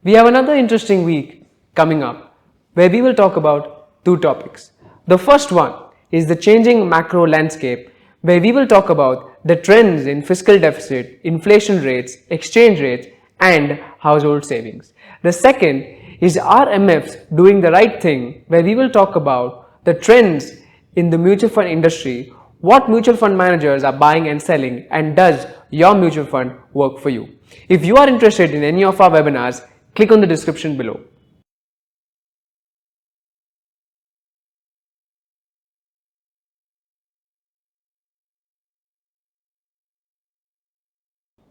We have another interesting week coming up where we will talk about two topics. The first one is the changing macro landscape, where we will talk about the trends in fiscal deficit, inflation rates, exchange rates, and household savings. The second is RMFs doing the right thing, where we will talk about the trends in the mutual fund industry, what mutual fund managers are buying and selling, and does your mutual fund work for you? If you are interested in any of our webinars, click on the description below.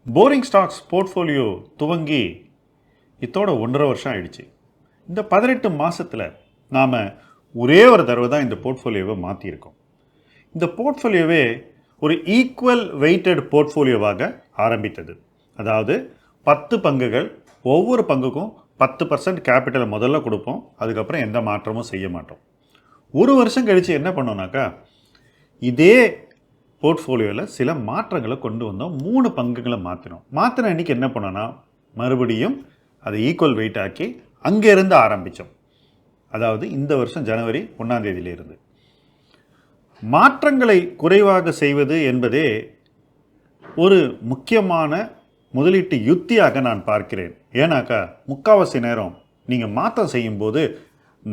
Boring stocks portfolio துவங்கி இதோட 1.5 வருஷம் ஆயிடுச்சு. இந்த 18 மாதத்தில் நாம் ஒரே ஒரு தடவை தான் இந்த போர்ட்ஃபோலியோவை மாற்றியிருக்கோம். இந்த போர்ட்ஃபோலியோவே ஒரு ஈக்குவல் வெயிட்டட் போர்ட்ஃபோலியோவாக ஆரம்பித்தது. அதாவது 10 பங்குகள், ஒவ்வொரு பங்குக்கும் 10% கேபிட்டலை முதல்ல கொடுப்போம், அதுக்கப்புறம் எந்த மாற்றமும் செய்ய மாட்டோம். ஒரு வருஷம் கழித்து என்ன பண்ணோம்னாக்கா, இதே போர்ட்ஃபோலியோவில் சில மாற்றங்களை கொண்டு வந்தோம். 3 பங்குகளை மாற்றின அன்றைக்கி என்ன பண்ணோன்னா, மறுபடியும் அதை ஈக்குவல் வெயிட் ஆக்கி அங்கேருந்து ஆரம்பித்தோம். அதாவது இந்த வருஷம் ஜனவரி 1ஆம் தேதியிலிருந்து. மாற்றங்களை குறைவாக செய்வது என்பதே ஒரு முக்கியமான முதலீட்டு யுத்தியாக நான் பார்க்கிறேன். ஏன்னாக்கா முக்கால்வாசி நேரம் நீங்கள் மாற்றம் செய்யும்போது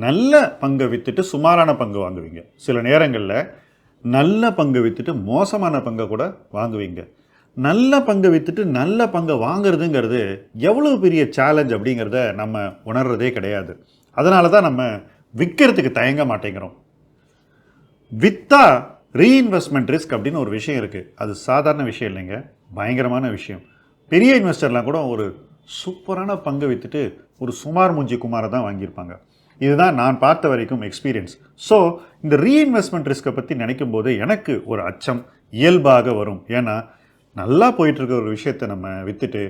நல்ல பங்கை விற்றுட்டு சுமாரான பங்கு வாங்குவீங்க. சில நேரங்களில் நல்ல பங்கை விற்றுட்டு மோசமான பங்கை கூட வாங்குவீங்க. நல்ல பங்கை விற்றுட்டு நல்ல பங்கை வாங்குறதுங்கிறது எவ்வளோ பெரிய சேலஞ்ச் அப்படிங்கிறத நம்ம உணர்றதே கிடையாது. அதனால தான் நம்ம விற்கிறதுக்கு தயங்க மாட்டேங்கிறோம். விற்றா ரீஇன்வெஸ்ட்மெண்ட் ரிஸ்க் அப்படின்னு ஒரு விஷயம் இருக்குது. அது சாதாரண விஷயம் இல்லைங்க, பயங்கரமான விஷயம். பெரிய இன்வெஸ்டர்லாம் கூட ஒரு சூப்பரான பங்கை விற்றுட்டு ஒரு சுமார் மூஞ்சி குமாரை தான் வாங்கியிருப்பாங்க. இதுதான் நான் பார்த்த வரைக்கும் எக்ஸ்பீரியன்ஸ். ஸோ இந்த ரீஇன்வெஸ்ட்மெண்ட் ரிஸ்க்கை பற்றி நினைக்கும் போது எனக்கு ஒரு அச்சம் இயல்பாக வரும். ஏன்னா நல்லா போயிட்டுருக்க ஒரு விஷயத்தை நம்ம விற்றுட்டு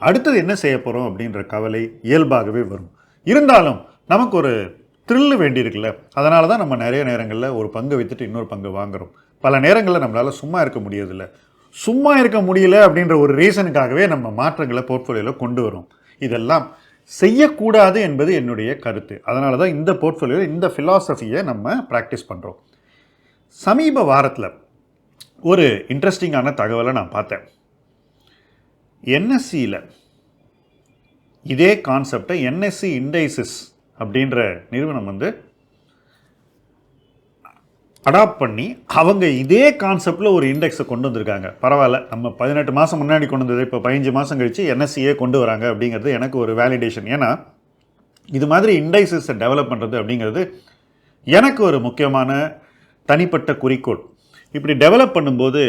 அடுத்தது என்ன செய்ய போகிறோம் அப்படின்ற கவலை இயல்பாகவே வரும். இருந்தாலும் நமக்கு ஒரு த்ரில்லு வேண்டியிருக்குல்ல, அதனால தான் நம்ம நிறைய நேரங்களில் ஒரு பங்கை விற்றுட்டு இன்னொரு பங்கு வாங்குகிறோம். பல நேரங்களில் நம்மளால் சும்மா இருக்க முடியறதில்ல. சும்மா இருக்க முடியல அப்படின்ற ஒரு ரீசனுக்காகவே நம்ம மாற்றங்களை போர்ட்ஃபோலியோவில் கொண்டு வரும். இதெல்லாம் செய்யக்கூடாது என்பது என்னுடைய கருத்து. அதனால தான் இந்த போர்ட்ஃபோலியோவில் இந்த ஃபிலாசபியை நம்ம ப்ராக்டிஸ் பண்ணுறோம். சமீப வாரத்தில் ஒரு இன்ட்ரெஸ்டிங்கான தகவலை நான் பார்த்தேன். என்எஸ்சியில் இதே கான்செப்டை என்எஸ்சி இண்டைசிஸ் அப்படின்ற நிறுவனம் அடாப்ட் பண்ணி அவங்க இதே கான்செப்டில் ஒரு இண்டெக்ஸை கொண்டு வந்திருக்காங்க. பரவாயில்ல, நம்ம 18 மாதம் முன்னாடி கொண்டு வந்தது இப்போ 15 மாதம் கழித்து என்எஸ்சியே கொண்டு வராங்க அப்படிங்கிறது எனக்கு ஒரு வேலிடேஷன். ஏன்னா இது மாதிரி இண்டைசஸை டெவலப் பண்ணுறது அப்படிங்கிறது எனக்கு ஒரு முக்கியமான தனிப்பட்ட குறிக்கோள். இப்படி டெவலப் பண்ணும்போது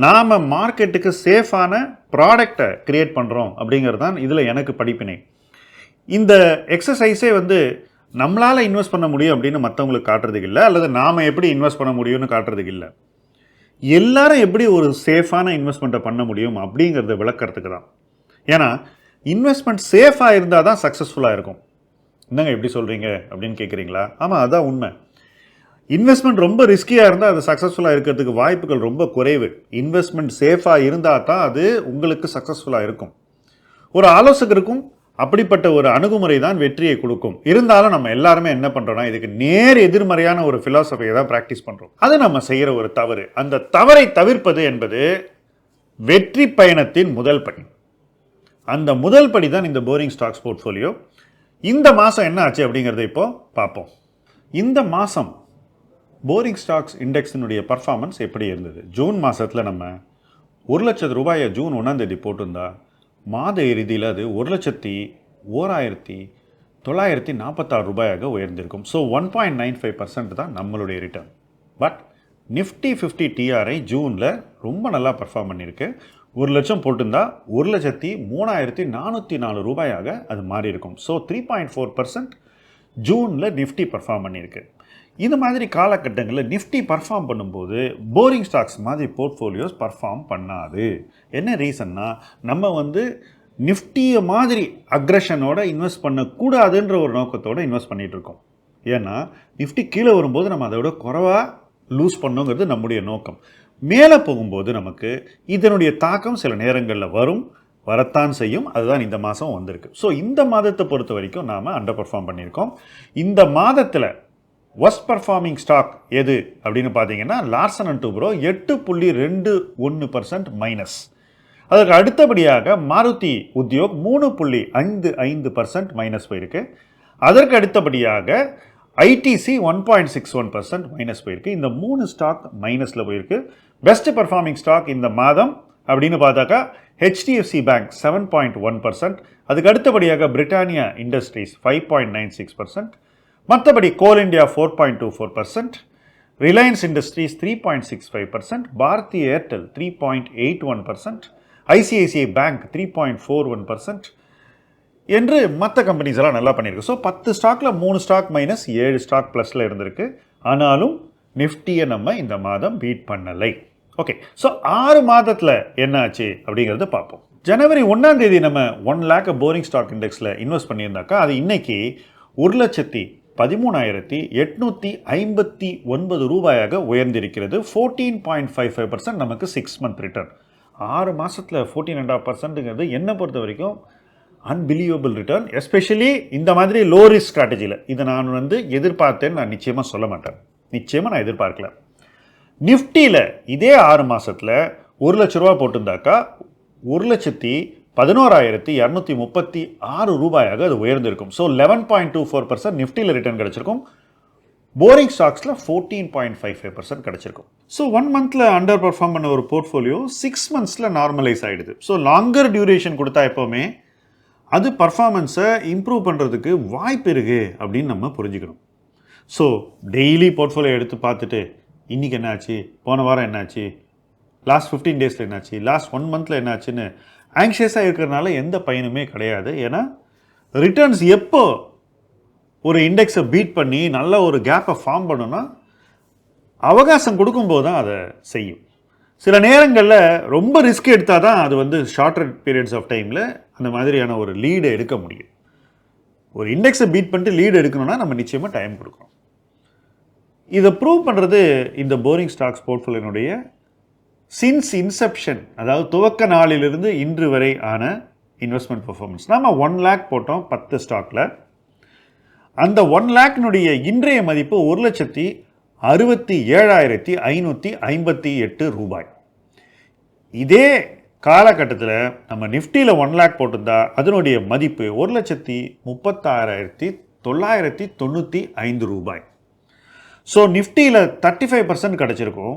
நாம் மார்க்கெட்டுக்கு சேஃபான ப்ராடக்டை க்ரியேட் பண்ணுறோம் அப்படிங்கிறது தான் இதில் எனக்கு படிப்பினை. இந்த எக்ஸசைஸே நம்மளால் இன்வெஸ்ட் பண்ண முடியும் அப்படின்னு மற்றவங்களுக்கு காட்டுறதுக்கு இல்லை, அல்லது நாம் எப்படி இன்வெஸ்ட் பண்ண முடியும்னு காட்டுறதுக்கு இல்லை. எல்லாரும் எப்படி ஒரு சேஃபான இன்வெஸ்ட்மெண்ட்டை பண்ண முடியும் அப்படிங்கிறத விளக்கிறதுக்கு தான். ஏன்னா இன்வெஸ்ட்மெண்ட் சேஃபாக இருந்தால் தான் சக்ஸஸ்ஃபுல்லாக இருக்கும். என்னங்க எப்படி சொல்கிறீங்க அப்படின்னு கேட்குறீங்களா? ஆமாம், அதுதான் உண்மை. இன்வெஸ்ட்மெண்ட் ரொம்ப ரிஸ்கியாக இருந்தால் அது சக்ஸஸ்ஃபுல்லாக இருக்கிறதுக்கு வாய்ப்புகள் ரொம்ப குறைவு. இன்வெஸ்ட்மெண்ட் சேஃபாக இருந்தால் தான் அது உங்களுக்கு சக்ஸஸ்ஃபுல்லாக இருக்கும். ஒரு ஆலோசகருக்கும் அப்படிப்பட்ட ஒரு அணுகுமுறை தான் வெற்றியை கொடுக்கும். இருந்தாலும் நம்ம எல்லாருமே என்ன பண்ணுறோம்னா, இதுக்கு நேர் எதிர்மறையான ஒரு ஃபிலாசபியை தான் ப்ராக்டிஸ் பண்ணுறோம். அது நம்ம செய்கிற ஒரு தவறு. அந்த தவறை தவிர்ப்பது என்பது வெற்றி பயணத்தின் முதல் படி. அந்த முதல் படி தான் இந்த போரிங் ஸ்டாக்ஸ் போர்ட்ஃபோலியோ. இந்த மாதம் என்ன ஆச்சு அப்படிங்கிறத இப்போ பார்ப்போம். இந்த மாதம் போரிங் ஸ்டாக்ஸ் இண்டெக்ஸினுடைய பர்ஃபார்மன்ஸ் எப்படி இருந்தது? ஜூன் மாதத்தில் நம்ம 1,00,000 ரூபாயை ஜூன் 1ஆம் தேதி போட்டிருந்தா மாத இறுதியில் அது 1,01,946 ரூபாயாக உயர்ந்திருக்கும். ஸோ 1.95% தான் நம்மளுடைய ரிட்டர்ன். பட் நிஃப்டி 50 டிஆர்ஐ ஜூனில் ரொம்ப நல்லா பர்ஃபார்ம் பண்ணியிருக்கு. 1,00,000 போட்டிருந்தா 1,03,404 ரூபாயாக அது மாறி இருக்கும். ஸோ 3.4% ஜூனில் நிஃப்டி பர்ஃபார்ம் பண்ணியிருக்கு. இந்த மாதிரி காலகட்டங்களில் நிஃப்டி பர்ஃபார்ம் பண்ணும்போது போரிங் ஸ்டாக்ஸ் மாதிரி போர்ட்ஃபோலியோஸ் பர்ஃபார்ம் பண்ணாது. என்ன ரீசன்னா, நம்ம நிஃப்டியை மாதிரி அக்ரெஷனோட இன்வெஸ்ட் பண்ணக்கூடாதுன்ற ஒரு நோக்கத்தோடு இன்வெஸ்ட் பண்ணிகிட்ருக்கோம். ஏன்னா நிஃப்டி கீழே வரும்போது நம்ம அதை விட குறைவாக லூஸ் பண்ணுங்கிறது நம்முடைய நோக்கம். மேலே போகும்போது நமக்கு இதனுடைய தாக்கம் சில நேரங்களில் வரும், வரத்தான் செய்யும். அதுதான் இந்த மாதம் வந்திருக்கு. ஸோ இந்த மாதத்தை பொறுத்த வரைக்கும் நாம் அண்டர் பர்ஃபார்ம் பண்ணியிருக்கோம். இந்த மாதத்தில் ஒஸ்ட் பர்ஃபார்மிங் ஸ்டாக் எது அப்படின்னு பார்த்தீங்கன்னா லார்சன் அண்ட் டூப்ரோ 8.21% மைனஸ். அதற்கு அடுத்தபடியாக மாருதி உத்யோக் 3.55% மைனஸ் போயிருக்கு. அதற்கு அடுத்தபடியாக ஐடிசி 1.61% மைனஸ் போயிருக்கு. இந்த 3 ஸ்டாக் மைனஸில் போயிருக்கு. பெஸ்ட் பர்ஃபார்மிங் ஸ்டாக் இந்த மாதம் அப்படின்னு பார்த்தாக்கா ஹெச்டிஎஃப்சி பேங்க் 7.1%, அதுக்கு அடுத்தபடியாக பிரிட்டானியா இண்டஸ்ட்ரீஸ் 5.96%, மற்றபடி Coal India 4.24%, Reliance Industries 3.65%, Bharti Airtel 3.81%, ICICI Bank 3.41% என்று மற்ற கம்பெனிஸ் எல்லாம் நல்லா பண்ணியிருக்கு. ஸோ 10 ஸ்டாக்கில் 3 ஸ்டாக் மைனஸ் 7 ஸ்டாக் ப்ளஸில் இருந்திருக்கு. ஆனாலும் நிஃப்டியை நம்ம இந்த மாதம் பீட் பண்ணலை. ஓகே, ஸோ 6 மாதத்தில் என்ன ஆச்சு அப்படிங்கிறத பார்ப்போம். ஜனவரி 1ஆம் தேதி நம்ம 1 lakh போரிங் ஸ்டாக் இண்டெக்ஸில் இன்வெஸ்ட் பண்ணியிருந்தாக்கா அது இன்னைக்கு 1,13,859 ரூபாயாக உயர்ந்திருக்கிறது. 14.55% நமக்கு 6 month ரிட்டர்ன். 6 மாதத்தில் 14.5%ங்கிறது என்னை பொறுத்த வரைக்கும் அன்பிலீவபிள் ரிட்டர்ன். எஸ்பெஷலி இந்த மாதிரி லோ ரிஸ்க் ஸ்ட்ராட்டஜியில் இதை நான் எதிர்பார்த்தேன்னு நான் நிச்சயமாக சொல்ல மாட்டேன். நிச்சயமாக நான் எதிர்பார்க்கல. நிஃப்டியில் இதே 6 மாதத்தில் 1 லட்ச ரூபா போட்டிருந்தாக்கா 1,11,236 ரூபாயாக அது உயர்ந்திருக்கும். ஸோ 11.24% நிஃப்டியில் ரிட்டர்ன் கிடச்சிருக்கும். போரிங் ஸ்டாக்ஸில் 14.55% கிடச்சிருக்கும். ஸோ 1 monthல அண்டர் பர்ஃபார்ம் பண்ண ஒரு போர்ட்ஃபோலியோ 6 monthsல நார்மலைஸ் ஆகிடுது. ஸோ லாங்கர் டியூரேஷன் கொடுத்தா எப்போவுமே அது பர்ஃபார்மன்ஸை இம்ப்ரூவ் பண்ணுறதுக்கு வாய்ப்பு இருக்கு அப்படின்னு நம்ம புரிஞ்சுக்கணும். ஸோ டெய்லி போர்ட்ஃபோலியோ எடுத்து பார்த்துட்டு இன்றைக்கி என்னாச்சு, போன வாரம் என்னாச்சு, லாஸ்ட் 15 daysல என்னாச்சு, லாஸ்ட் 1 monthல என்னாச்சுன்னு ஆங்ஷியஸாக இருக்கிறதுனால எந்த பயனுமே கிடையாது. ஏன்னா ரிட்டர்ன்ஸ் எப்போ ஒரு இண்டெக்ஸை பீட் பண்ணி நல்ல ஒரு கேப்பை ஃபார்ம் பண்ணணும்னா அவகாசம் கொடுக்கும்போது தான் அதை செய்யும். சில நேரங்களில் ரொம்ப ரிஸ்க் எடுத்தால் தான் அது ஷார்ட்டர் பீரியட்ஸ் ஆஃப் டைமில் அந்த மாதிரியான ஒரு லீடை எடுக்க முடியும். ஒரு இண்டெக்ஸை பீட் பண்ணிட்டு லீடு எடுக்கணும்னா நம்ம நிச்சயமாக டைம் கொடுக்கணும். இதை ப்ரூவ் பண்ணுறது இந்த போரிங் ஸ்டாக்ஸ் போர்ட்ஃபோலியோனுடைய சின்ஸ் இன்செப்ஷன், அதாவது துவக்க நாளிலிருந்து இன்று வரை ஆன இன்வெஸ்ட்மெண்ட் பர்ஃபார்மன்ஸ். நாம் 1 lakh போட்டோம் 10 ஸ்டாக்கில். அந்த 1 lakhனுடைய இன்றைய மதிப்பு 1,67,558 ரூபாய். இதே காலகட்டத்தில் நம்ம நிஃப்டியில் 1 lakh போட்டிருந்தா அதனுடைய மதிப்பு 1,36,995 ரூபாய். ஸோ நிஃப்டியில் 35% கிடச்சிருக்கும்,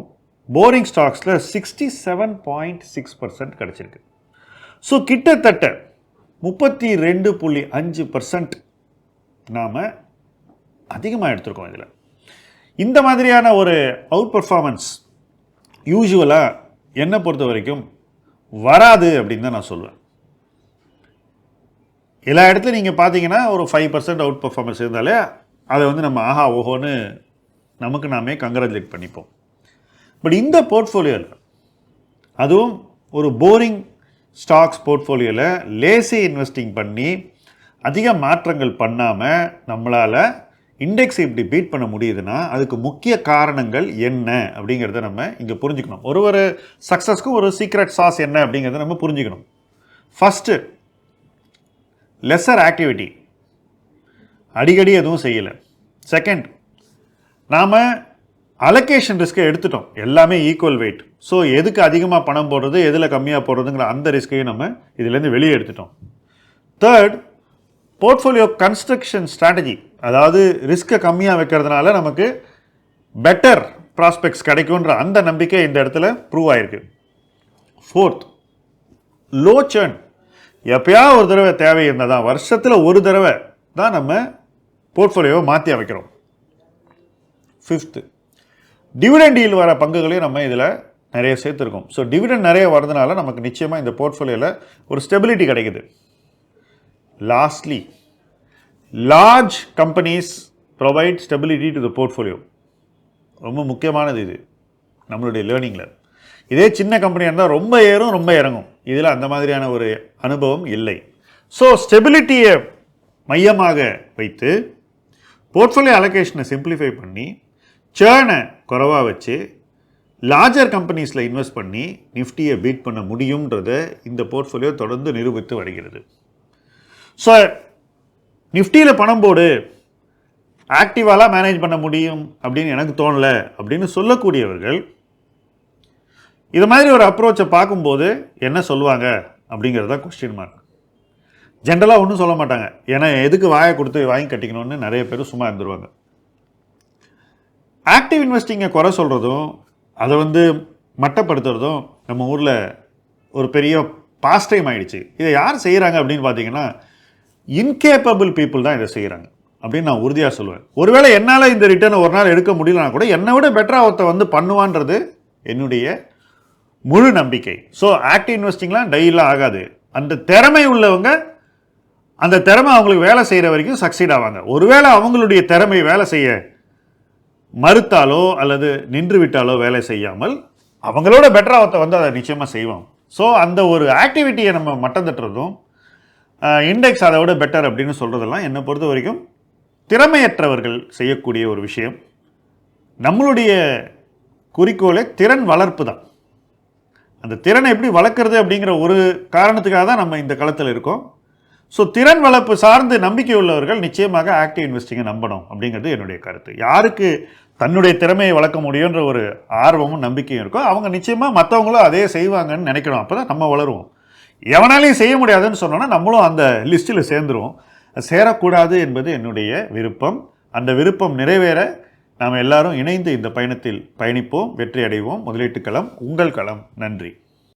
போரிங் ஸ்டாக்ஸில் 67.6% கிடச்சிருக்கு. ஸோ கிட்டத்தட்ட 32.5% நாம் அதிகமாக எடுத்திருக்கோம். இதில் இந்த மாதிரியான ஒரு அவுட் பர்ஃபார்மன்ஸ் யூசுவலாக என்னை பொறுத்த வரைக்கும் வராது அப்படின்னு தான் நான் சொல்லுவேன். எல்லா இடத்துலையும் நீங்கள் பார்த்தீங்கன்னா ஒரு 5% அவுட் பர்ஃபார்மன்ஸ் இருந்தாலே அதை நம்ம ஆஹா ஓஹோன்னு நமக்கு நாமே கங்க்ராச்சுலேட் பண்ணிப்போம். பட் இந்த போர்ட்ஃபோலியோவில், அதுவும் ஒரு போரிங் ஸ்டாக்ஸ் போர்ட்ஃபோலியோவில் லேசி இன்வெஸ்டிங் பண்ணி அதிக மாற்றங்கள் பண்ணாமல் நம்மளால் இண்டெக்ஸ் இப்படி பீட் பண்ண முடியுதுன்னா அதுக்கு முக்கிய காரணங்கள் என்ன அப்படிங்கிறத நம்ம இங்கே புரிஞ்சுக்கணும். ஒரு சக்ஸஸ்க்கு ஒரு சீக்ரெட் சாஸ் என்ன அப்படிங்கிறத நம்ம புரிஞ்சுக்கணும். ஃபஸ்ட்டு, லெஸர் ஆக்டிவிட்டி, அடிக்கடி எதுவும் செய்யலை. செகண்ட், நாம் அலோகேஷன் ரிஸ்க்கை எடுத்துட்டோம், எல்லாமே ஈக்குவல் வெயிட். ஸோ எதுக்கு அதிகமாக பணம் போடுறது, எதில் கம்மியாக போடுறதுங்கிற அந்த ரிஸ்க்கையும் நம்ம இதுலேருந்து வெளியே எடுத்துட்டோம். தேர்ட், போர்ட்ஃபோலியோ கன்ஸ்ட்ரக்ஷன் ஸ்ட்ராட்டஜி, அதாவது ரிஸ்க்கை கம்மியாக வைக்கிறதுனால நமக்கு பெட்டர் ப்ராஸ்பெக்ட்ஸ் கிடைக்குன்ற அந்த நம்பிக்கை இந்த இடத்துல ப்ரூவ் ஆகிருக்கு. ஃபோர்த், லோ சர்ன், எப்போயா ஒரு தடவை தேவை இருந்தால் தான், வருஷத்தில் ஒரு தடவை தான் நம்ம போர்ட்ஃபோலியோவை மாற்றி அமைக்கிறோம். ஃபிஃப்த்து, டிவிடெண்ட் டீல் வர பங்குகளையும் நம்ம இதில் நிறைய சேர்த்துருக்கோம். ஸோ டிவிடெண்ட் நிறைய வரதுனால நமக்கு நிச்சயமாக இந்த போர்ட்ஃபோலியோவில் ஒரு ஸ்டெபிலிட்டி கிடைக்குது. Lastly, large companies provide stability to the portfolio. ரொம்ப முக்கியமானது இது நம்மளுடைய லேர்னிங்கில். இதே சின்ன கம்பெனியாக இருந்தால் ரொம்ப ஏறும் ரொம்ப இறங்கும். இதில் அந்த மாதிரியான ஒரு அனுபவம் இல்லை. ஸோ ஸ்டெபிலிட்டியை மையமாக வைத்து போர்ட்ஃபோலியோ அலோகேஷனை சிம்பிளிஃபை பண்ணி சேர்னை குறைவாக வச்சு லார்ஜர் கம்பெனிஸில் இன்வெஸ்ட் பண்ணி நிஃப்டியை பீட் பண்ண முடியும்ன்றதை இந்த போர்ட்ஃபோலியோ தொடர்ந்து நிரூபித்து வருகிறது. ஸோ நிஃப்டியில் பணம் போடு, ஆக்டிவாலாம் மேனேஜ் பண்ண முடியும் அப்படின்னு எனக்கு தோணலை அப்படின்னு சொல்லக்கூடியவர்கள் இது மாதிரி ஒரு அப்ரோச்சை பார்க்கும்போது என்ன சொல்லுவாங்க அப்படிங்கிறத கொஸ்டின் மார்க். ஜென்ரலாக ஒன்றும் சொல்ல மாட்டாங்க, ஏன்னா எதுக்கு வாயை கொடுத்து வாங்கி கட்டிக்கணும்னு நிறைய பேர் சும்மா இருந்துருவாங்க. ஆக்டிவ் இன்வெஸ்டிங்கை குறை சொல்கிறதும் அதை மட்டப்படுத்துறதும் நம்ம ஊரில் ஒரு பெரிய பாஸ்ட் டைம் ஆகிடுச்சு. இதை யார் செய்கிறாங்க அப்படின்னு பார்த்தீங்கன்னா இன்கேப்பபிள் பீப்புள் தான் இதை செய்கிறாங்க அப்படின்னு நான் உறுதியாக சொல்லுவேன். ஒருவேளை என்னால் இந்த ரிட்டர்னை ஒரு நாள் எடுக்க முடியலனா கூட என்னை விட பெட்டராக ஒருத்த பண்ணுவான்றது என்னுடைய முழு நம்பிக்கை. ஸோ ஆக்டிவ் இன்வெஸ்டிங்லாம் டெய்லாம் ஆகாது. அந்த திறமை உள்ளவங்க அந்த திறமை அவங்களுக்கு வேலை செய்கிற வரைக்கும் சக்சீட் ஆவாங்க. ஒருவேளை அவங்களுடைய திறமை வேலை செய்ய மறுத்தாலோ அல்லது நின்று விட்டாலோ வேலை செய்யாமல் அவங்களோட பெட்டராக ஒருத்த அதை நிச்சயமாக செய்வாங்க. ஸோ அந்த ஒரு ஆக்டிவிட்டியை நம்ம மட்டம் தட்டுறதும் இண்டெக்ஸ் அதை விட பெட்டர் அப்படின்னு சொல்கிறதெல்லாம் என்னை பொறுத்த வரைக்கும் திறமையற்றவர்கள் செய்யக்கூடிய ஒரு விஷயம். நம்மளுடைய குறிக்கோளே திறன் வளர்ப்பு தான். அந்த திறனை எப்படி வளர்க்குறது அப்படிங்கிற ஒரு காரணத்துக்காக தான் நம்ம இந்த களத்தில் இருக்கோம். ஸோ திறன் வளர்ப்பு சார்ந்து நம்பிக்கை உள்ளவர்கள் நிச்சயமாக ஆக்டிவ் இன்வெஸ்டிங்கை நம்பணும் அப்படிங்கிறது என்னுடைய கருத்து. யாருக்கு தன்னுடைய திறமையை வளர்க்க முடியுன்ற ஒரு ஆர்வமும் நம்பிக்கையும் இருக்கோ அவங்க நிச்சயமாக மற்றவங்களும் அதே செய்வாங்கன்னு நினைக்கணும். அப்போ தான் நம்ம வளருவோம். எவனாலையும் செய்ய முடியாதுன்னு சொன்னோன்னா நம்மளும் அந்த லிஸ்ட்டில் சேர்ந்துருவோம். சேரக்கூடாது என்பது என்னுடைய விருப்பம். அந்த விருப்பம் நிறைவேற நாம் எல்லாரும் இணைந்து இந்த பயணத்தில் பயணிப்போம், வெற்றி அடைவோம். முதலீட்டு களம் உங்கள் களம். நன்றி.